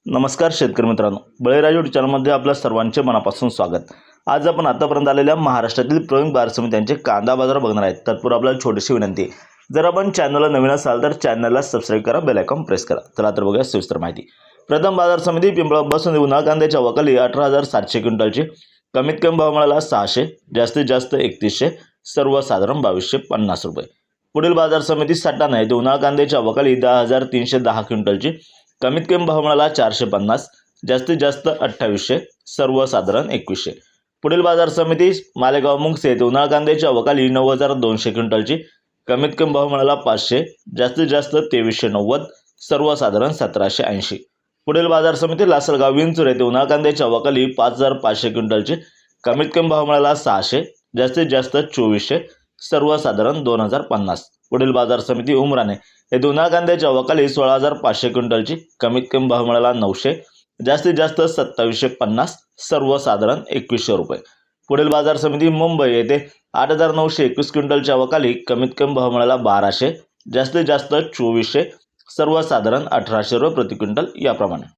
नमस्कार शेतकरी मित्रांनो, बळीराजा यूट्यूब चॅनलमध्ये आपल्या सर्वांचे मनापासून स्वागत। आज आपण आतापर्यंत आलेल्या महाराष्ट्रातील प्रमुख बाजार समित्यांचे कांदा बाजार बघणार आहेत। तत्पूर्वी आपल्याला छोटीशी विनंती आहे, जर आपण चॅनलला नवीन असाल तर चॅनलला सबस्क्राइब करा, बेल आयकॉन प्रेस करा। चला तर बघूया सविस्तर माहिती। प्रथम बाजार समिती पिंपळगाव बसून उन्हाळ कांद्याच्या वकाली 18,700 क्विंटलची, कमीत कमी भाव मिळाला 600, जास्तीत जास्त 3100, सर्वसाधारण 2250 रुपये। पुढील बाजार समिती सटाणा येथे उन्हाळ कांद्याच्या वकाली 10,310 क्विंटलची, कमीत कमी भाव मिळाला 450, जास्तीत जास्त 2800, सर्वसाधारण 2100। पुढील बाजार समिती मालेगाव मुंगसे येथे उन्हाळ कांद्याच्या वकाली 9,200 क्विंटलची, कमीत कमी भाव मिळाला 500, जास्तीत जास्त 2390, सर्वसाधारण 1780। पुढील बाजार समिती लासलगाव विंचूर येथे उन्हाळ कांद्याच्या वकाली 5,500 क्विंटलची, कमीत कमी भाव मिळाला 600, जास्तीत जास्त 2400, सर्वसाधारण 2050। पुढील बाजार समिती उमराणे येथे उन्हाळ कांद्याच्या वकाली 16,500 क्विंटलची, कमीत कमी भाव मिळाला 900, जास्तीत जास्त 2750, सर्वसाधारण 2100 रुपये। पुढील बाजार समिती मुंबई येथे 8,921 क्विंटलच्या वकाली, कमीत कमी भाव मिळाला 1200, जास्तीत जास्त 2400, सर्वसाधारण 1800 रुपये प्रति क्विंटल याप्रमाणे।